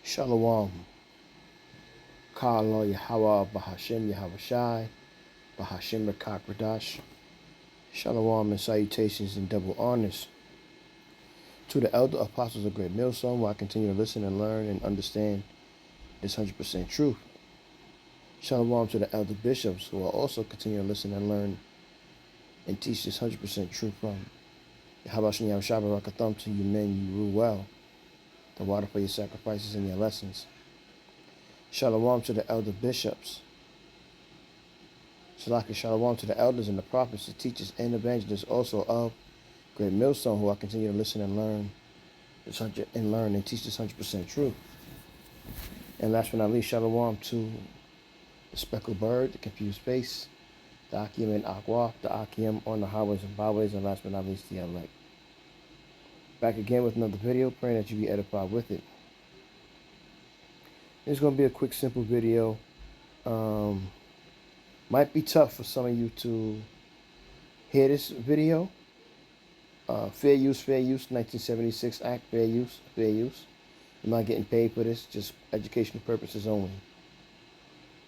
Shalom. Ka'ala Yahweh Bahashem Yahawashi Bahashem Rakakradash. Shalom and salutations and double honors to the elder apostles of Great Millstone, where I continue to listen and learn and understand this 100% truth. Shalom to the elder bishops, who are also continue to listen and learn and teach this 100% truth from Yahweh Shem Yahawashi Barakatham. To you men, you rule well. The water for your sacrifices and your lessons. Shalom to the elder bishops. Shalom to the elders and the prophets, the teachers and evangelists also of Great Millstone, who I continue to listen and learn and teach this 100% truth. And last but not least, shalom to the speckled bird, the confused face, the Akim and Aqua, the Akim on the highways and byways, and last but not least, the elect. Back again with another video, praying that you be edified with it. It's going to be a quick, simple video. Might be tough for some of you to hear this video. Fair use, 1976 Act, fair use. I'm not getting paid for this, just educational purposes only.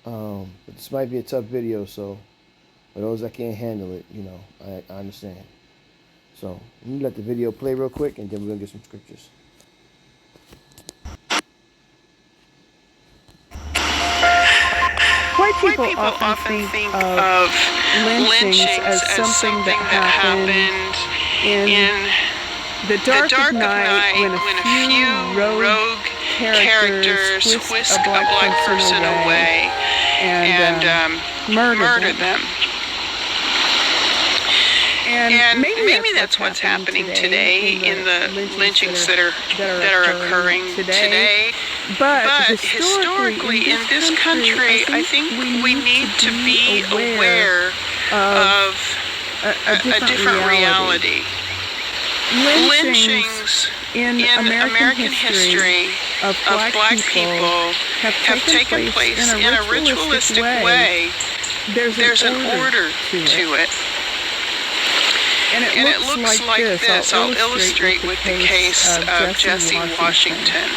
But this might be a tough video, so for those that can't handle it, you know, I understand. So let me let the video play real quick, and then we're going to get some scriptures. White people often think of lynchings as something that happened in the dark of night when a few rogue characters whisk a black person away and murder them. And maybe that's what's happening today in the lynchings that are occurring today. But historically, in this country, I think we need to be aware of a different reality. Lynchings in American history of black people have taken place in a ritualistic way. There's an order to it. And it looks like this. I'll illustrate with the case of Jesse Washington.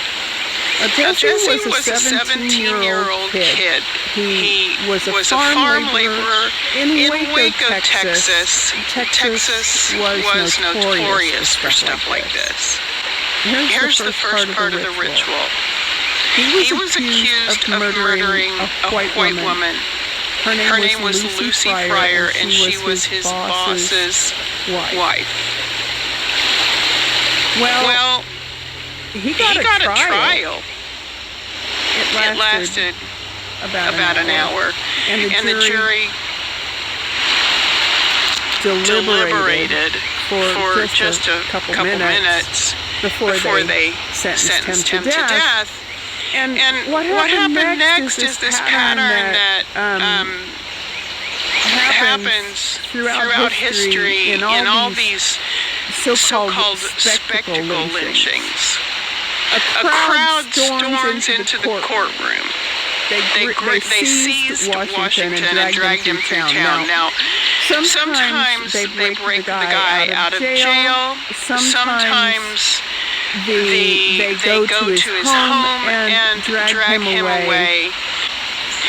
Jesse was a 17-year-old kid. He was a farm laborer in Waco, Texas. Texas was notorious for stuff like this. Here's the first part of the ritual. He was accused of murdering a white woman. Her name was Lucy Fryer, and she was his boss's wife. Well, he got a trial. It lasted about an hour. And the jury deliberated for just a couple minutes before they sentenced him to death. And what happened next is this pattern that happens throughout history in all these so-called spectacle lynchings. A crowd storms into the courtroom. They seized Washington and dragged him through town. Now, sometimes they break the guy out of jail. Sometimes they go to his home and drag him away.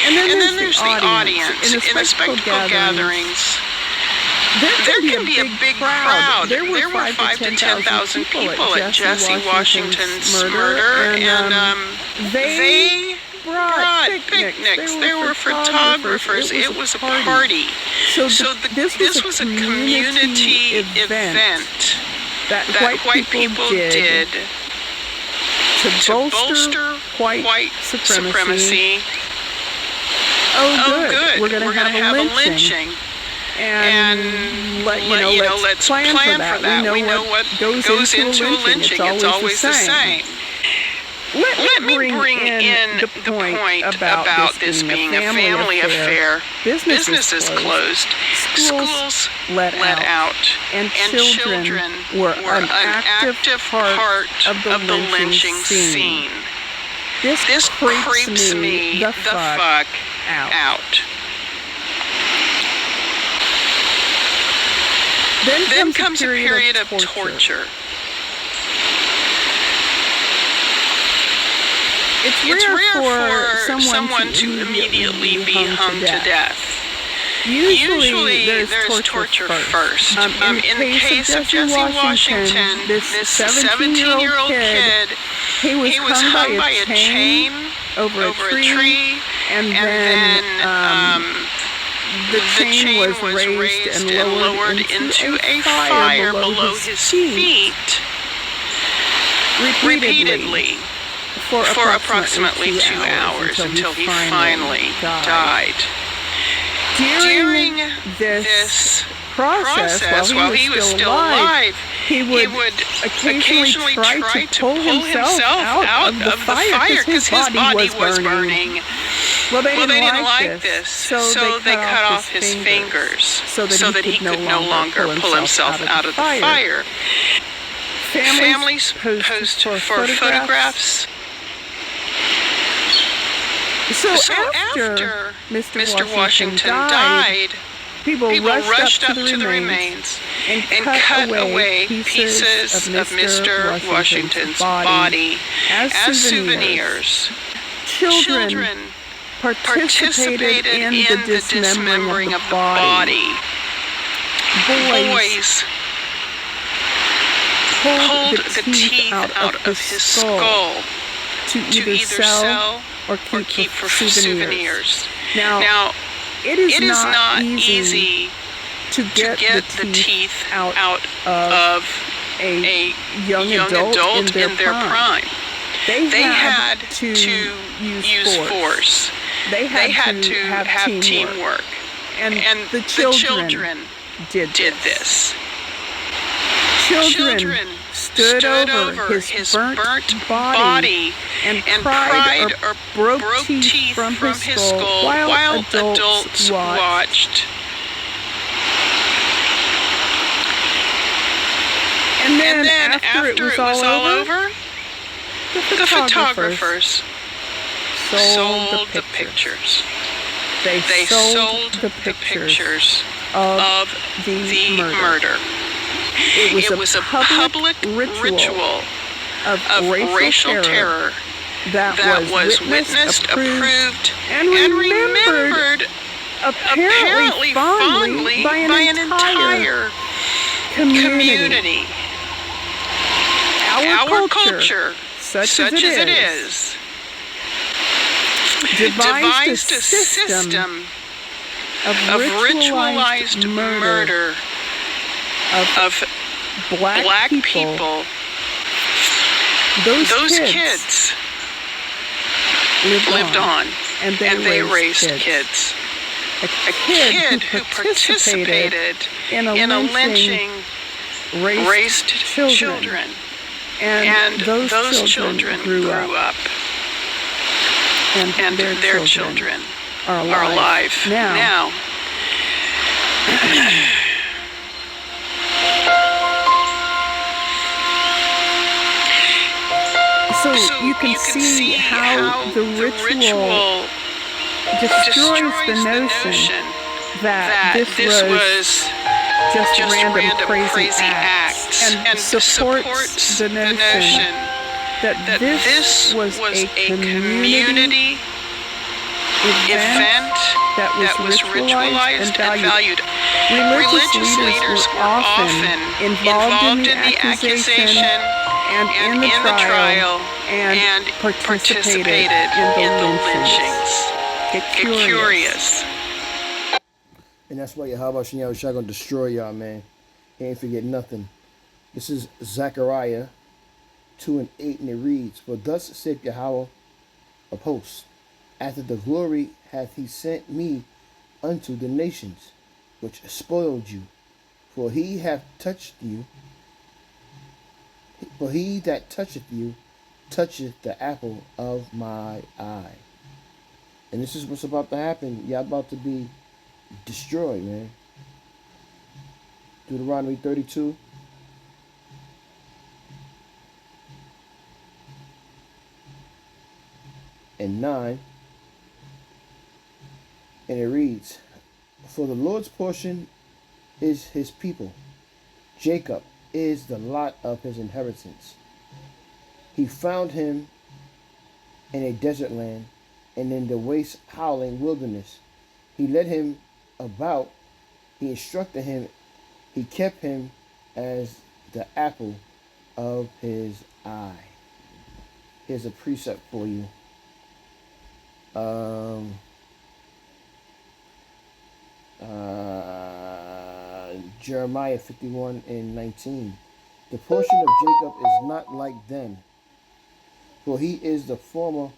And then there's the audience. In the spectacle gatherings, there can be a big crowd. There were 5,000 to 10,000 people at Jesse Washington's murder, and they brought picnics. There were photographers. It was a party. So this was a community event that white people did to bolster white supremacy. Oh, good. We're going to have a lynching. And let's plan for that. We know what goes into a lynching. It's always the same. Let me bring in the point about this being a family affair. Business is closed. Schools let out. And children were an active part of the lynching scene. This creeps me the fuck out. Then comes a period of torture. It's rare for someone to immediately be hung to death. Usually there's torture first. In the case of Jesse Washington, this 17-year-old kid, he was hung by a chain over a tree, and then the chain was raised and lowered into a fire below his feet repeatedly for approximately 2 hours until he finally died. During this process, while he was still alive, he would occasionally try to pull himself out of the fire because his body was burning. Well, they didn't like this, so they cut off his fingers so that he could no longer pull himself out of the fire. Families posed for photographs. So after Mr. Washington died, people rushed up to the remains and cut away pieces of Mr. Washington's body as souvenirs. Children participated in the dismembering of the body. Boys pulled the teeth out of his skull to either sell or keep for souvenirs. Now, it is not easy to get the teeth out of a young adult in their prime. They had to use force. They had to have teamwork. And the children did this. Children stood over his burnt body and pried or broke teeth from his skull while adults watched. And then after it was all over, the photographers sold the pictures. They sold the pictures of the murder. It was a public ritual of racial terror that was witnessed, approved, and remembered apparently fondly by an entire community. Our culture, such as it is, devised a system of ritualized murder of black people. Those kids lived on, and they raised kids. A kid who participated in a lynching raised children. And those children grew up. And their children are alive now. So you can see how the ritual destroys the notion that this was just random crazy acts and supports the notion that this was a community event that was ritualized and valued. Religious leaders were often involved in the accusation and in the trial and participated in the lynchings. Get curious. And that's why Yahweh Shem Shah gonna destroy y'all, man. He ain't forget nothing. This is Zechariah 2:8, and it reads, "For thus saith Yahweh of hosts, after the glory hath he sent me unto the nations, which spoiled you. For he hath touched you. For he that toucheth you, toucheth the apple of my eye." And this is what's about to happen. Y'all about to be destroyed, man. Deuteronomy 32. And 9. And it reads, "For the Lord's portion is his people. Jacob is the lot of his inheritance. He found him in a desert land, and in the waste howling wilderness. He led him about, he instructed him, he kept him as the apple of his eye. Here's a precept for you. Jeremiah 51:19. The portion of Jacob is not like them, for he is the former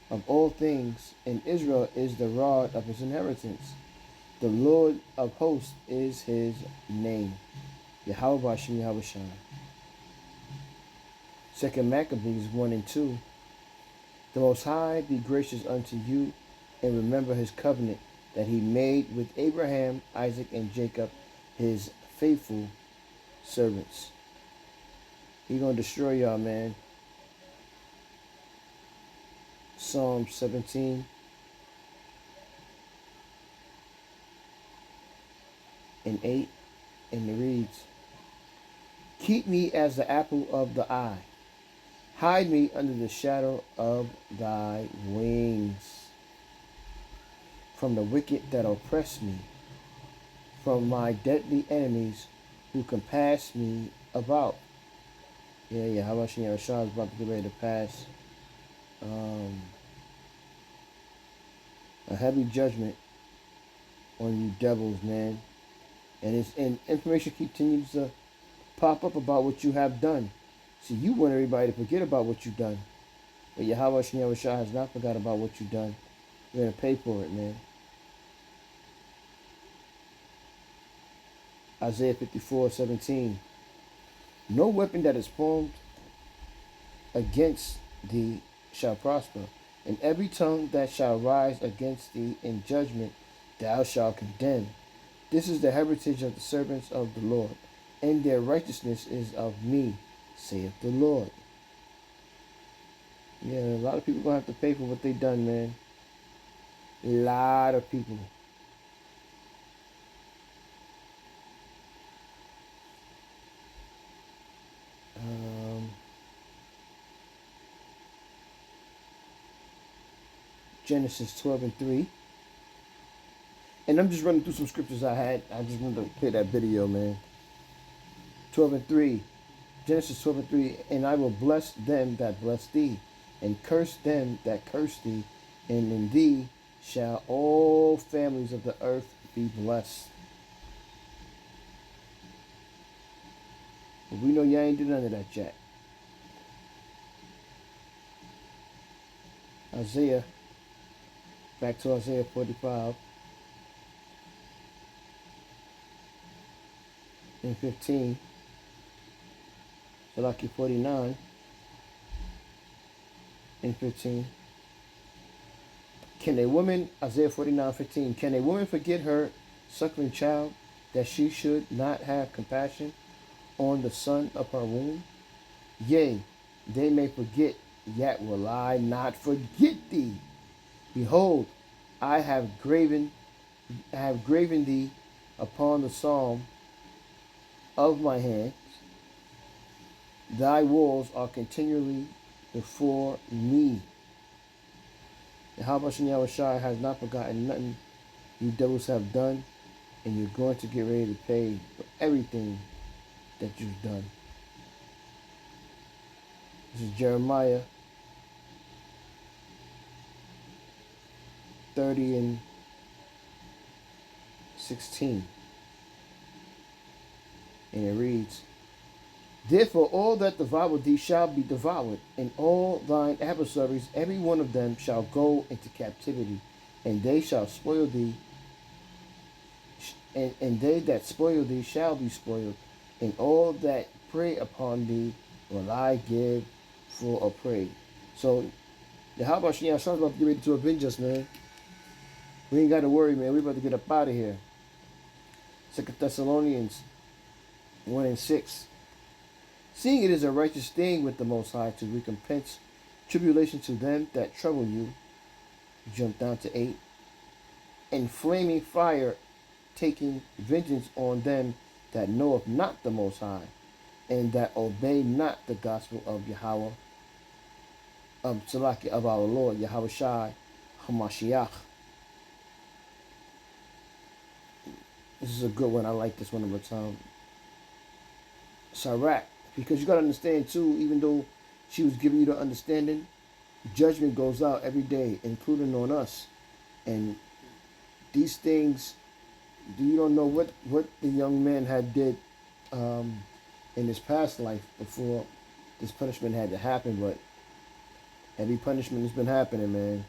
of all things, and Israel is the rod of his inheritance. The Lord of hosts is his name. Yahweh Bashem Yahweh Shai. 2 Maccabees 1:2. The Most High be gracious unto you, and remember his covenant that he made with Abraham, Isaac, and Jacob, his faithful servants. He gonna destroy y'all, man. Psalm 17 and 8, and it reads, keep me as the apple of the eye. Hide me under the shadow of thy wings. From the wicked that oppress me, from my deadly enemies who compass me about. Yeah, how about Rashad is about to get ready to pass a heavy judgment on you devils, man. And information continues to pop up about what you have done. See, you want everybody to forget about what you've done. But Yahweh Shah has not forgot about what you've done. You're going to pay for it, man. Isaiah 54:17. No weapon that is formed against thee shall prosper, and every tongue that shall rise against thee in judgment thou shalt condemn. This is the heritage of the servants of the Lord, and their righteousness is of me, saith the Lord. Yeah, a lot of people gonna have to pay for what they done, man. A lot of people. Genesis 12:3. And I'm just running through some scriptures I had. I just wanted to play that video, man. 12:3. Genesis 12:3. And I will bless them that bless thee, and curse them that curse thee, and in thee shall all families of the earth be blessed. But we know you ain't do none of that yet. Isaiah. Back to Isaiah 45 and 15. Salaki 49 and 15. Can a woman, Isaiah 49:15, can a woman forget her suckling child, that she should not have compassion on the son of her womb? Yea, they may forget, yet will I not forget thee. Behold, I have graven thee upon the psalm of my hands. Thy walls are continually before me. The Habashan Yahushua has not forgotten nothing you devils have done, and you're going to get ready to pay for everything that you've done. This is Jeremiah 30:16. And it reads, therefore all that devour thee shall be devoured, and all thine adversaries, every one of them, shall go into captivity, and they shall spoil thee, and they that spoil thee shall be spoiled, and all that prey upon thee will I give for a prey. So the Habashan Yahshua is about to get ready to avenge us, man. We ain't got to worry, man. We're about to get up out of here. 2 Thessalonians 1:6. Seeing it is a righteous thing with the Most High to recompense tribulation to them that trouble you. Jump down to 8. And flaming fire, taking vengeance on them that knoweth not the Most High, and that obey not the gospel of Yahweh. Salaki of our Lord, Yahushai Hamashiach. This is a good one. I like this one of a time. Sirach. Because you got to understand, too, even though she was giving you the understanding, judgment goes out every day, including on us. And these things, you don't know what the young man had did in his past life before this punishment had to happen, but every punishment has been happening, man.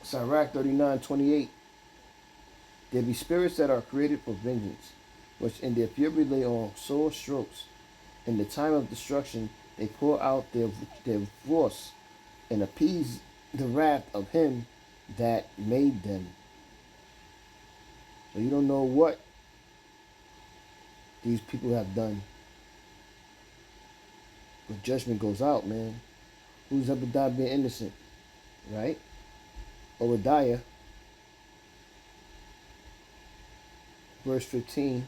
Sirach 39:28. There be spirits that are created for vengeance, which in their fury lay on sore strokes. In the time of destruction, they pour out their force and appease the wrath of him that made them. So you don't know what these people have done. But judgment goes out, man. Who's ever died being innocent? Right? Obadiah, verse 15.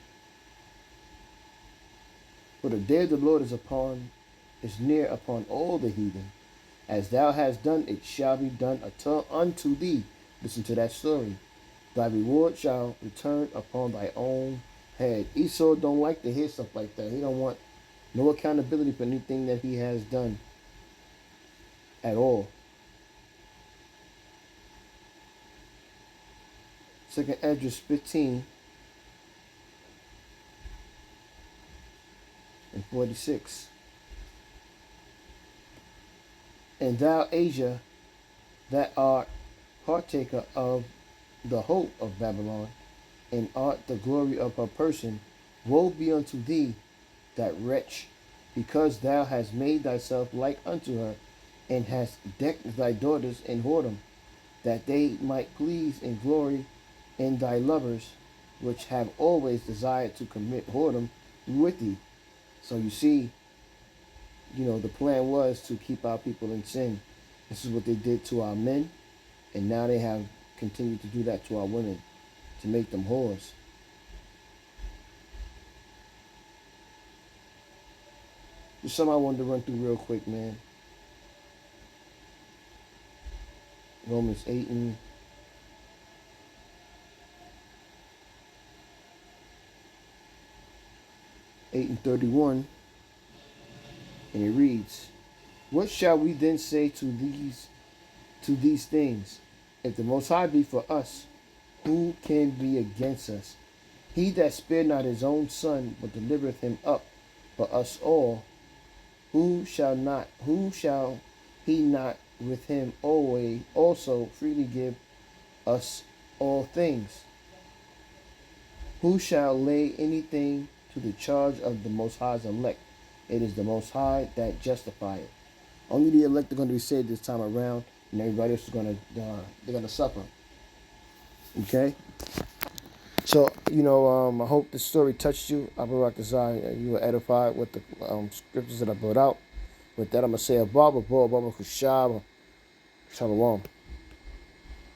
For the day of the Lord is near upon all the heathen. As thou hast done, it shall be done unto thee. Listen to that story. Thy reward shall return upon thy own head. Esau don't like to hear stuff like that. He don't want no accountability for anything that he has done at all. 2 Esdras 15 and 46. And thou, Asia, that art partaker of the hope of Babylon, and art the glory of her person, woe be unto thee, that wretch, because thou hast made thyself like unto her, and hast decked thy daughters in whoredom, that they might please and glory in thy lovers, which have always desired to commit whoredom with thee. So you see, the plan was to keep our people in sin. This is what they did to our men, and now they have continued to do that to our women, to make them whores. There's something I wanted to run through real quick, man. Romans 8 and 31. And it reads, what shall we then say to these things? If the Most High be for us, who can be against us? He that spared not his own son, but delivereth him up for us all, who shall he not with him always also freely give us all things? Who shall lay anything to the charge of the Most High's elect? It is the Most High that justifieth. Only the elect are going to be saved this time around, and everybody else is going to suffer. Okay. So I hope this story touched you. You were edified with the scriptures that I brought out. With that, I'm gonna say a Baba Kushaba Shalom.